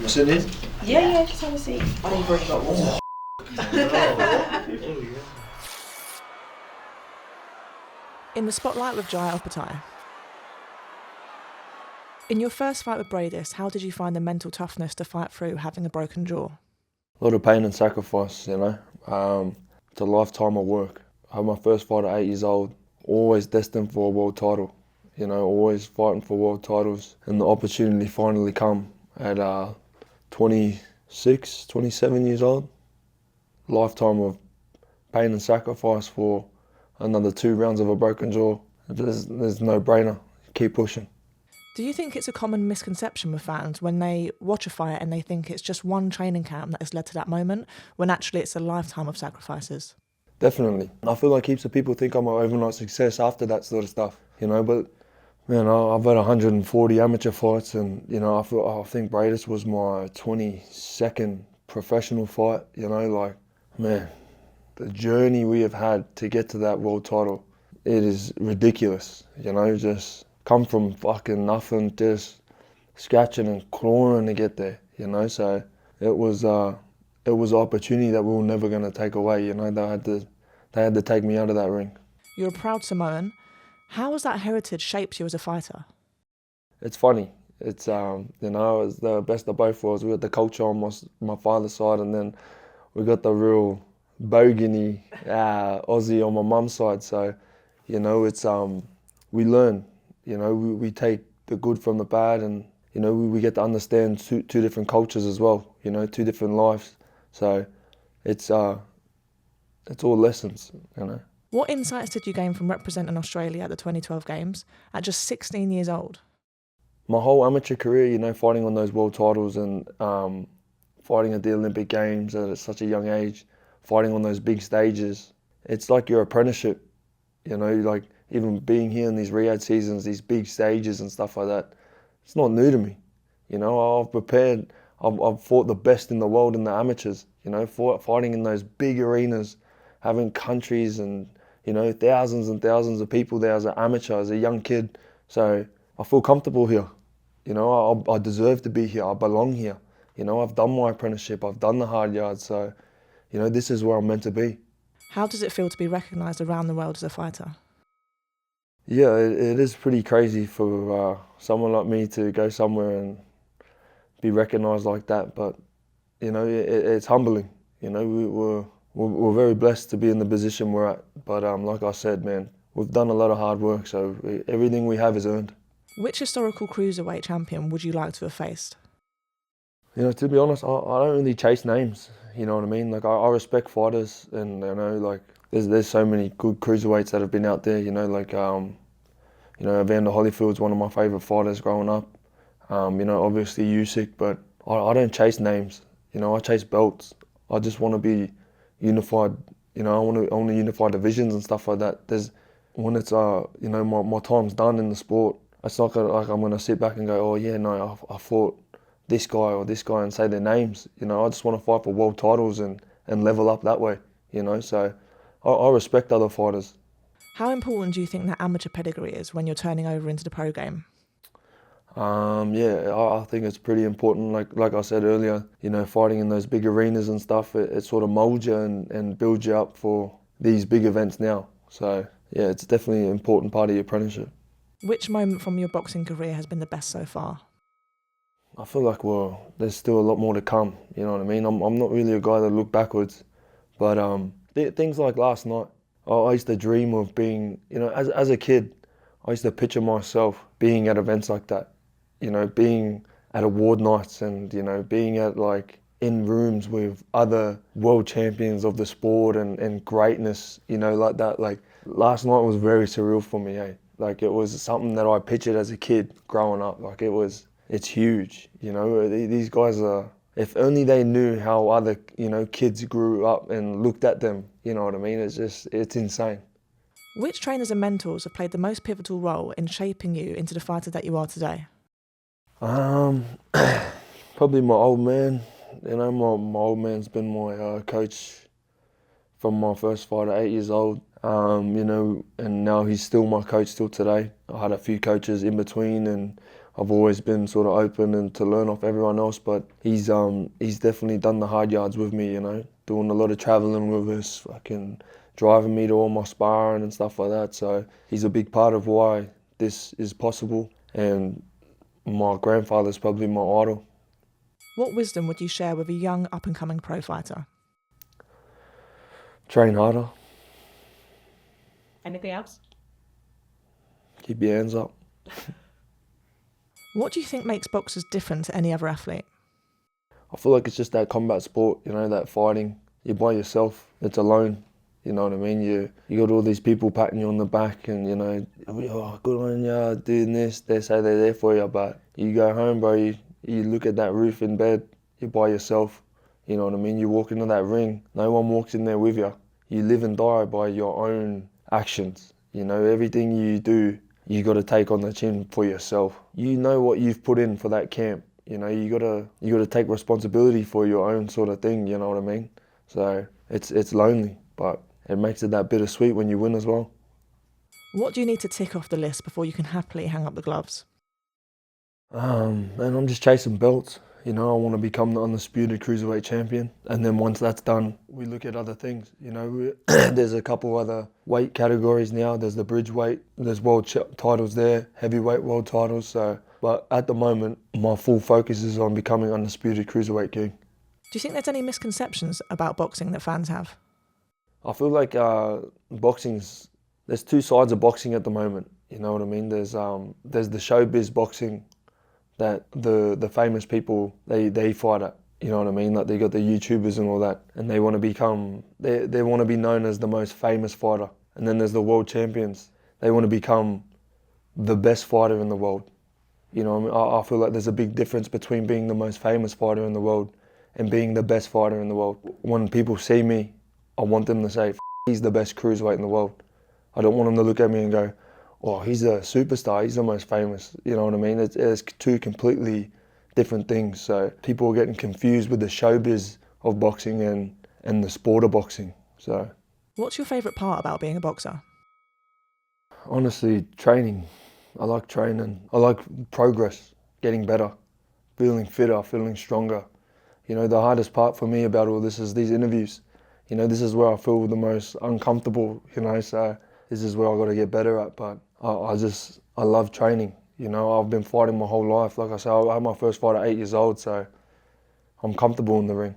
Am I sitting in? Yeah, just have a seat. I know you've already got water. In the spotlight with Jai Opetaia. In your first fight with Bradis, how did you find the mental toughness to fight through having a broken jaw? A lot of pain and sacrifice, you know. It's a lifetime of work. I had my first fight at 8 years old, always destined for a world title, you know, always fighting for world titles. And the opportunity finally come at 26, 27 years old. Lifetime of pain and sacrifice for another 2 rounds of a broken jaw. There's no brainer. Keep pushing. Do you think it's a common misconception with fans when they watch a fight and they think it's just one training camp that has led to that moment, when actually it's a lifetime of sacrifices? Definitely. I feel like heaps of people think I'm an overnight success after that sort of stuff, you know, but man, I've had 140 amateur fights and, you know, I think Bradis was my 22nd professional fight, you know, like, man, the journey we have had to get to that world title, it is ridiculous, you know, just come from fucking nothing, just scratching and clawing to get there, you know, so it was an opportunity that we were never going to take away, you know, they had to take me out of that ring. You're a proud Samoan. How has that heritage shaped you as a fighter? It's funny. It's, you know, it's the best of both worlds. We got the culture on my father's side, and then we got the real bogany Aussie on my mum's side. So, you know, it's we learn. You know, we take the good from the bad, and you know, we get to understand two different cultures as well. You know, 2 different lives. So, it's all lessons. You know. What insights did you gain from representing Australia at the 2012 Games at just 16 years old? My whole amateur career, you know, fighting on those world titles and fighting at the Olympic Games at such a young age, fighting on those big stages, it's like your apprenticeship, you know, like even being here in these Riyadh seasons, these big stages and stuff like that, it's not new to me. You know, I've prepared, I've fought the best in the world in the amateurs, you know, fighting in those big arenas, having countries and, you know, thousands and thousands of people there as an amateur, as a young kid. So I feel comfortable here. You know, I deserve to be here. I belong here. You know, I've done my apprenticeship. I've done the hard yards. So, you know, this is where I'm meant to be. How does it feel to be recognised around the world as a fighter? Yeah, it is pretty crazy for someone like me to go somewhere and be recognised like that. But, you know, it's humbling. You know, we're very blessed to be in the position we're at. But like I said, man, we've done a lot of hard work. So everything we have is earned. Which historical cruiserweight champion would you like to have faced? You know, to be honest, I don't really chase names. You know what I mean? Like I respect fighters, and you know, like there's so many good cruiserweights that have been out there. You know, like you know, Evander Holyfield's one of my favourite fighters growing up. You know, obviously Usyk, but I don't chase names. You know, I chase belts. I just want to be unified. You know, I want to unify divisions and stuff like that. When it's you know, my time's done in the sport. It's not like I'm gonna sit back and go, oh yeah, no, I fought this guy or this guy and say their names. You know, I just want to fight for world titles and level up that way. You know, so I respect other fighters. How important do you think that amateur pedigree is when you're turning over into the pro game? Yeah, I think it's pretty important. Like I said earlier, you know, fighting in those big arenas and stuff, it sort of molds you and builds you up for these big events now. So yeah, it's definitely an important part of your apprenticeship. Which moment from your boxing career has been the best so far? I feel like there's still a lot more to come. You know what I mean? I'm not really a guy that look backwards, but things like last night, I used to dream of being, you know, as a kid, I used to picture myself being at events like that. You know, being at award nights and, you know, being at like in rooms with other world champions of the sport and greatness, you know, like that. Like last night was very surreal for me, eh? Like it was something that I pictured as a kid growing up. Like it's huge, you know. These guys are, if only they knew how other, you know, kids grew up and looked at them, you know what I mean? It's insane. Which trainers and mentors have played the most pivotal role in shaping you into the fighter that you are today? Probably my old man. You know, my old man's been my coach from my first fight at 8 years old. You know, and now he's still my coach till today. I had a few coaches in between, and I've always been sort of open and to learn off everyone else, but he's definitely done the hard yards with me, you know, doing a lot of travelling with us, fucking driving me to all my sparring and stuff like that. So he's a big part of why this is possible, and my grandfather's probably my idol. What wisdom would you share with a young up-and-coming pro fighter? Train harder, Anything else? keep your hands up. What do you think makes boxers different to any other athlete? I feel like it's just that combat sport, you know, that fighting. You're by yourself, it's alone, you know what I mean? You got all these people patting you on the back and, you know, oh, good on ya, doing this, they say they're there for you, but you go home, bro, you look at that roof in bed, you're by yourself, you know what I mean? You walk into that ring, no one walks in there with you. You live and die by your own actions, you know, everything you do, you got to take on the chin for yourself. You know what you've put in for that camp. You know, you gotta take responsibility for your own sort of thing, you know what I mean? So it's lonely, but it makes it that bittersweet when you win as well. What do you need to tick off the list before you can happily hang up the gloves? And I'm just chasing belts. You know, I want to become the undisputed cruiserweight champion. And then once that's done, we look at other things. You know, there's a couple other weight categories now. There's the bridge weight, there's world titles there, heavyweight world titles. So, but at the moment, my full focus is on becoming undisputed cruiserweight king. Do you think there's any misconceptions about boxing that fans have? I feel like there's two sides of boxing at the moment. You know what I mean? There's the showbiz boxing that the famous people they fight at. You know what I mean? Like they got the YouTubers and all that, and they want to become they want to be known as the most famous fighter. And then there's the world champions. They want to become the best fighter in the world. You know what I mean? I feel like there's a big difference between being the most famous fighter in the world and being the best fighter in the world. When people see me, I want them to say, he's the best cruiserweight in the world. I don't want them to look at me and go, oh, he's a superstar, he's the most famous. You know what I mean? It's two completely different things. So people are getting confused with the showbiz of boxing and the sport of boxing. So, What's your favourite part about being a boxer? honestly, training. I like training. I like progress, getting better, feeling fitter, feeling stronger. You know, the hardest part for me about all this is these interviews. You know, this is where I feel the most uncomfortable, you know, so this is where I got to get better at. But I love training. You know, I've been fighting my whole life. Like I said, I had my first fight at 8 years old, so I'm comfortable in the ring.